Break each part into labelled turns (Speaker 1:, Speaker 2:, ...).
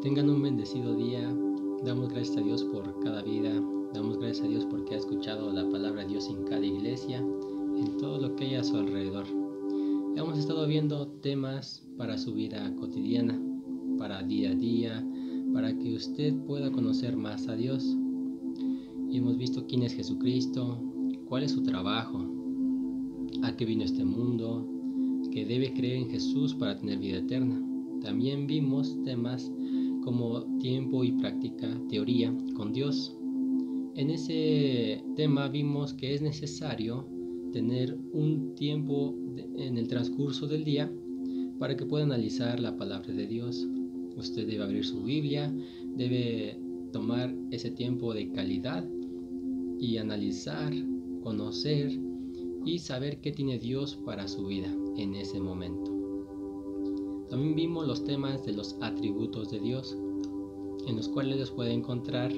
Speaker 1: Tengan un bendecido día. Damos gracias a Dios por cada vida. Damos gracias a Dios porque ha escuchado la palabra de Dios en cada iglesia, en todo lo que hay a su alrededor. Hemos estado viendo temas para su vida cotidiana, para día a día, para que usted pueda conocer más a Dios. Y hemos visto quién es Jesucristo, cuál es su trabajo, a qué vino este mundo, que debe creer en Jesús para tener vida eterna. También vimos temas como tiempo y práctica, teoría con Dios. En ese tema vimos que es necesario tener un tiempo en el transcurso del día para que pueda analizar la palabra de Dios. Usted debe abrir su Biblia, debe tomar ese tiempo de calidad y analizar, conocer y saber qué tiene Dios para su vida en ese momento. También vimos los temas de los atributos de Dios, en los cuales los puede encontrar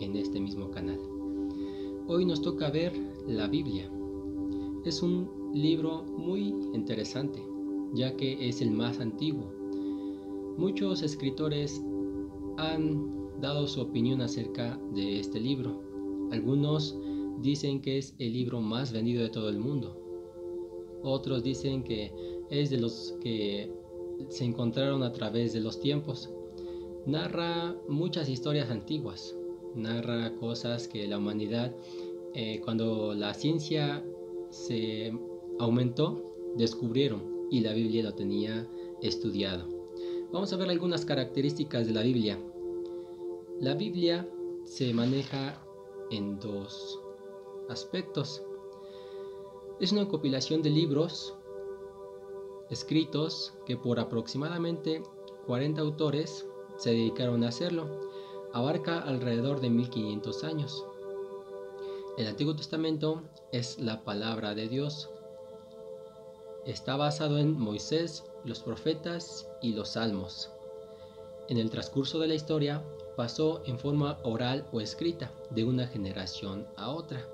Speaker 1: en este mismo canal. Hoy nos toca ver la Biblia. Es un libro muy interesante, ya que es el más antiguo. Muchos escritores han dado su opinión acerca de este libro. Algunos dicen que es el libro más vendido de todo el mundo. Otros dicen que es de los que se encontraron a través de los tiempos. Narra muchas historias antiguas, narra cosas que la humanidad, cuando la ciencia se aumentó, descubrieron y la Biblia lo tenía estudiado. Vamos a ver algunas características de la Biblia. La Biblia se maneja en dos aspectos. Es una compilación de libros escritos que por aproximadamente 40 autores se dedicaron a hacerlo. Abarca alrededor de 1500 años. El Antiguo Testamento es la palabra de Dios. Está basado en Moisés, los profetas y los salmos. En el transcurso de la historia pasó en forma oral o escrita de una generación a otra.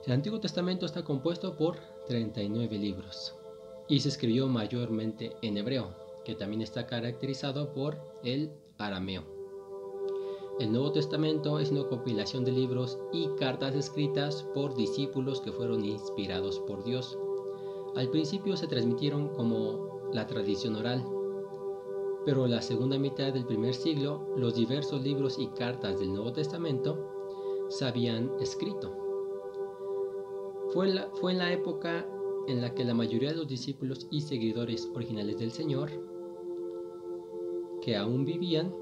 Speaker 1: El Antiguo Testamento está compuesto por 39 libros y se escribió mayormente en hebreo, que también está caracterizado por el arameo. El Nuevo Testamento es una compilación de libros y cartas escritas por discípulos que fueron inspirados por Dios. Al principio se transmitieron como la tradición oral, pero en la segunda mitad del primer siglo los diversos libros y cartas del Nuevo Testamento se habían escrito. Fue en la época en la que la mayoría de los discípulos y seguidores originales del Señor, que aún vivían,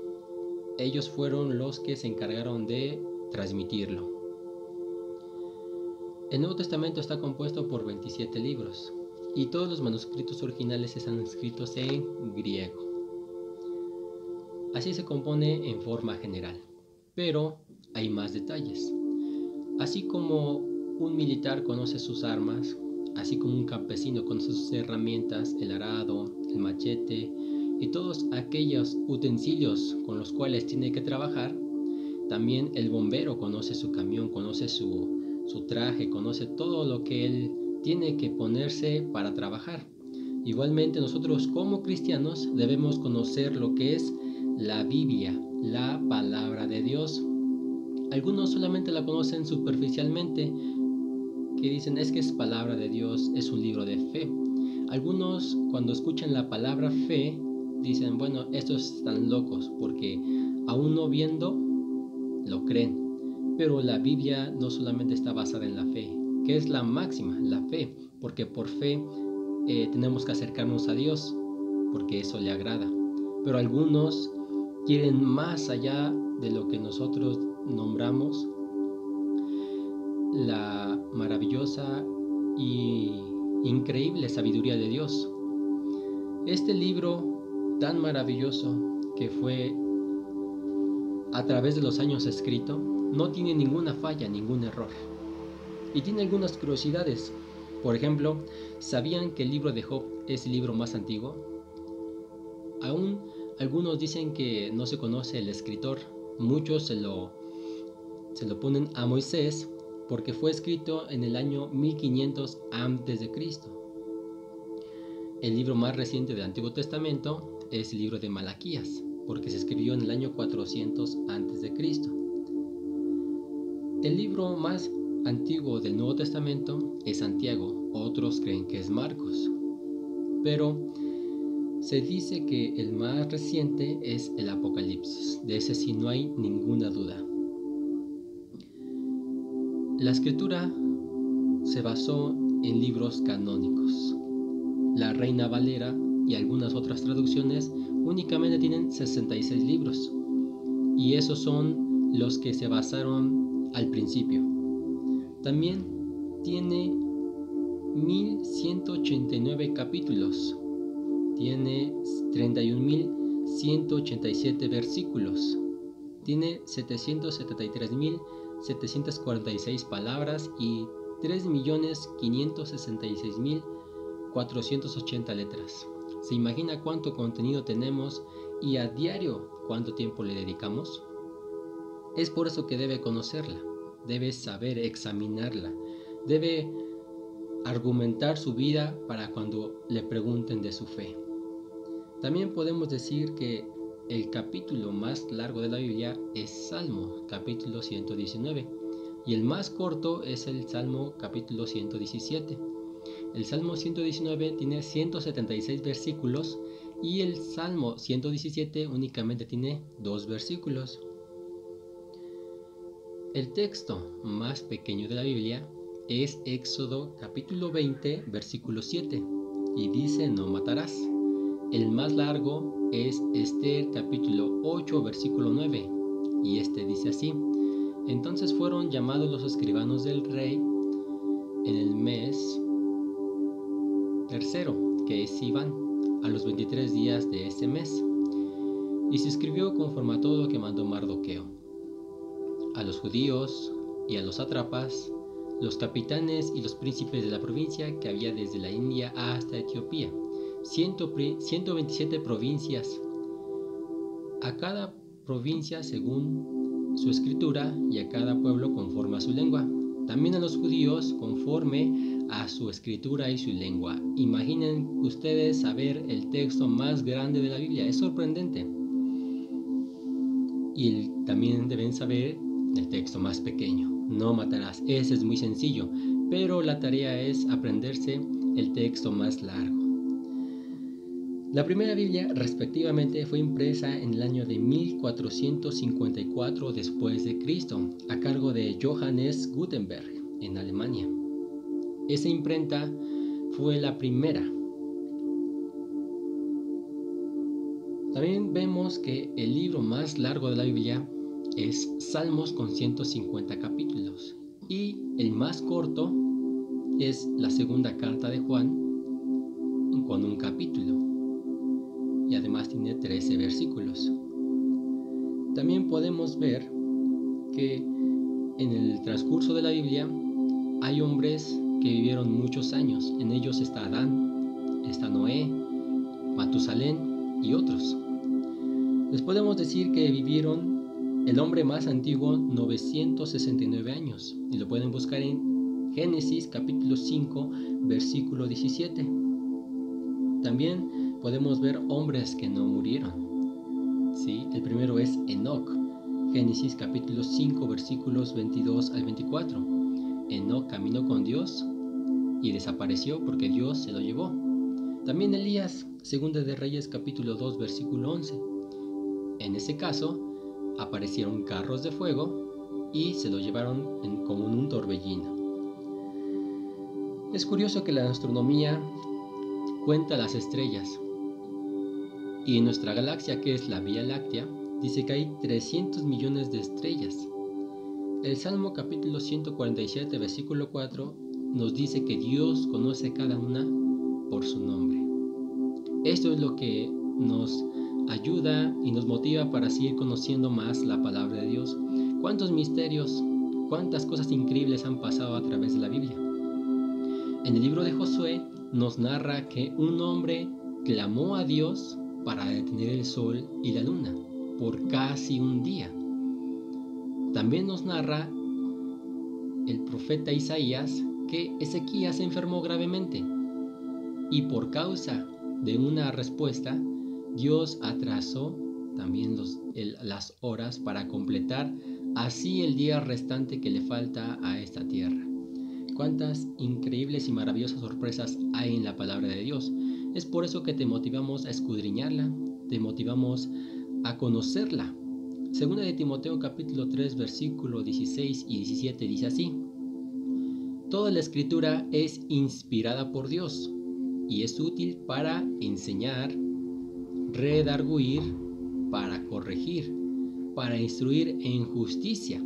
Speaker 1: ellos fueron los que se encargaron de transmitirlo. El Nuevo Testamento está compuesto por 27 libros y todos los manuscritos originales están escritos en griego. Así se compone en forma general, pero hay más detalles. Así como un militar conoce sus armas, así como un campesino conoce sus herramientas, el arado, el machete y todos aquellos utensilios con los cuales tiene que trabajar, también el bombero conoce su camión, conoce su traje, conoce todo lo que él tiene que ponerse para trabajar. Igualmente nosotros como cristianos debemos conocer lo que es la Biblia, la palabra de Dios. Algunos solamente la conocen superficialmente, que dicen es que es palabra de Dios, es un libro de fe. Algunos cuando escuchan la palabra fe dicen, bueno, estos están locos porque aún no viendo lo creen. Pero la Biblia no solamente está basada en la fe, que es la máxima, la fe, porque por fe tenemos que acercarnos a Dios, porque eso le agrada. Pero algunos quieren más allá de lo que nosotros nombramos la maravillosa y increíble sabiduría de Dios. Este libro tan maravilloso que fue a través de los años escrito no tiene ninguna falla, ningún error. Y tiene algunas curiosidades. Por ejemplo, ¿sabían que el libro de Job es el libro más antiguo? Aún algunos dicen que no se conoce el escritor. Muchos se lo ponen a Moisés, porque fue escrito en el año 1500 a.C. El libro más reciente del Antiguo Testamento es el libro de Malaquías, porque se escribió en el año 400 a.C. El libro más antiguo del Nuevo Testamento es Santiago, otros creen que es Marcos, pero se dice que el más reciente es el Apocalipsis, de ese sí no hay ninguna duda. La escritura se basó en libros canónicos. La Reina Valera y algunas otras traducciones únicamente tienen 66 libros, y esos son los que se basaron al principio. También tiene 1189 capítulos, tiene 31.187 versículos, tiene 773.746 palabras y 3.566.480 letras. ¿Se imagina cuánto contenido tenemos y a diario cuánto tiempo le dedicamos? Es por eso que debe conocerla, debe saber examinarla, debe argumentar su vida para cuando le pregunten de su fe. También podemos decir que el capítulo más largo de la Biblia es Salmo, capítulo 119, y el más corto es el Salmo, capítulo 117. El Salmo 119 tiene 176 versículos y el Salmo 117 únicamente tiene 2 versículos. El texto más pequeño de la Biblia es Éxodo capítulo 20 versículo 7 y dice: no matarás. El más largo es Esther capítulo 8 versículo 9 y este dice así: entonces fueron llamados los escribanos del rey en el mes tercero, que es Sivan, a los 23 días de ese mes, y se escribió conforme a todo lo que mandó Mardoqueo. A los judíos y a los sátrapas, los capitanes y los príncipes de la provincia que había desde la India hasta Etiopía, 127 provincias, a cada provincia según su escritura y a cada pueblo conforme a su lengua. También a los judíos conforme a su escritura y su lengua. Imaginen ustedes saber el texto más grande de la Biblia, es sorprendente. Y también deben saber el texto más pequeño: no matarás. Ese es muy sencillo, pero la tarea es aprenderse el texto más largo. La primera Biblia respectivamente fue impresa en el año de 1454 después de Cristo, a cargo de Johannes Gutenberg en Alemania. Esa imprenta fue la primera. También vemos que el libro más largo de la Biblia es Salmos con 150 capítulos y el más corto es la segunda carta de Juan con un capítulo y además tiene 13 versículos. También podemos ver que en el transcurso de la Biblia hay hombres que vivieron muchos años. En ellos está Adán, está Noé, Matusalén y otros. Les podemos decir que vivieron el hombre más antiguo 969 años y lo pueden buscar en Génesis capítulo 5 versículo 17. También podemos ver hombres que no murieron. ¿Sí? El primero es Enoc, Génesis capítulo 5 versículos 22 al 24. Enoc caminó con Dios y desapareció porque Dios se lo llevó. También Elías, Segunda de Reyes capítulo 2 versículo 11. En ese caso aparecieron carros de fuego y se lo llevaron como en un torbellino. Es curioso que la astronomía cuenta las estrellas y en nuestra galaxia, que es la Vía Láctea, dice que hay 300 millones de estrellas. El Salmo capítulo 147 versículo 4 nos dice que Dios conoce cada una por su nombre. Esto es lo que nos ayuda y nos motiva para seguir conociendo más la palabra de Dios. ¿Cuántos misterios, cuántas cosas increíbles han pasado a través de la Biblia? En el libro de Josué nos narra que un hombre clamó a Dios para detener el sol y la luna por casi un día. También nos narra el profeta Isaías que Ezequías se enfermó gravemente y por causa de una respuesta, Dios atrasó también las horas para completar así el día restante que le falta a esta tierra. Cuántas increíbles y maravillosas sorpresas hay en la palabra de Dios. Es por eso que te motivamos a escudriñarla, te motivamos a conocerla. Segunda de Timoteo capítulo 3 versículo 16 y 17 dice así: toda la escritura es inspirada por Dios y es útil para enseñar, redarguir, para corregir, para instruir en justicia,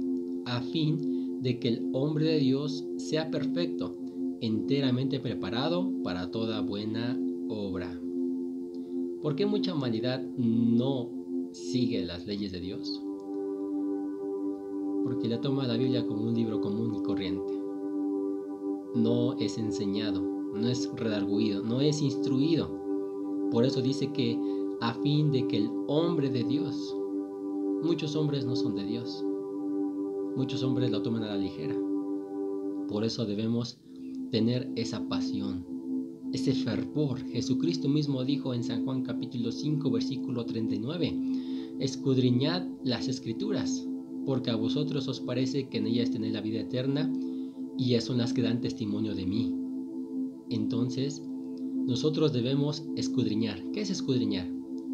Speaker 1: a fin de que el hombre de Dios sea perfecto, enteramente preparado para toda buena obra. ¿Por qué mucha humanidad no sigue las leyes de Dios? Porque la toma la Biblia como un libro común y corriente. No es enseñado, no es redarguido, no es instruido. Por eso dice que a fin de que el hombre de Dios, muchos hombres no son de Dios, muchos hombres lo toman a la ligera. Por eso debemos tener esa pasión, ese fervor. Jesucristo mismo dijo en San Juan capítulo 5 versículo 39: escudriñad las escrituras, porque a vosotros os parece que en ellas tenéis la vida eterna, y ellas son las que dan testimonio de mí. Entonces, nosotros debemos escudriñar. ¿Qué es escudriñar?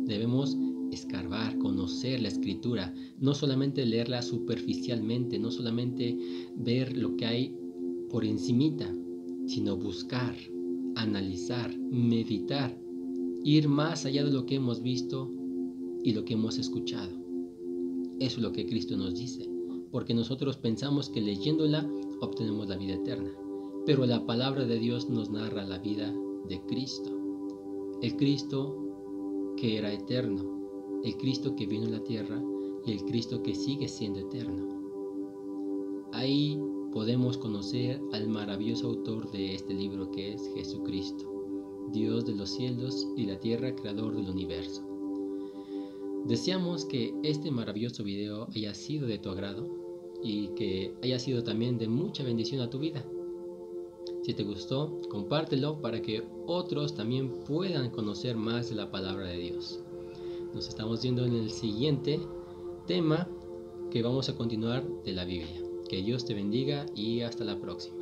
Speaker 1: Debemos escarbar, conocer la escritura, no solamente leerla superficialmente, no solamente ver lo que hay por encimita, sino buscar, analizar, meditar, ir más allá de lo que hemos visto y lo que hemos escuchado. Eso es lo que Cristo nos dice, porque nosotros pensamos que leyéndola obtenemos la vida eterna, pero la palabra de Dios nos narra la vida de Cristo, el Cristo que era eterno, el Cristo que vino a la tierra y el Cristo que sigue siendo eterno. Ahí podemos conocer al maravilloso autor de este libro, que es Jesucristo, Dios de los cielos y la tierra, creador del universo. Deseamos que este maravilloso video haya sido de tu agrado y que haya sido también de mucha bendición a tu vida. Si te gustó, compártelo para que otros también puedan conocer más de la palabra de Dios. Nos estamos viendo en el siguiente tema que vamos a continuar de la Biblia. Que Dios te bendiga y hasta la próxima.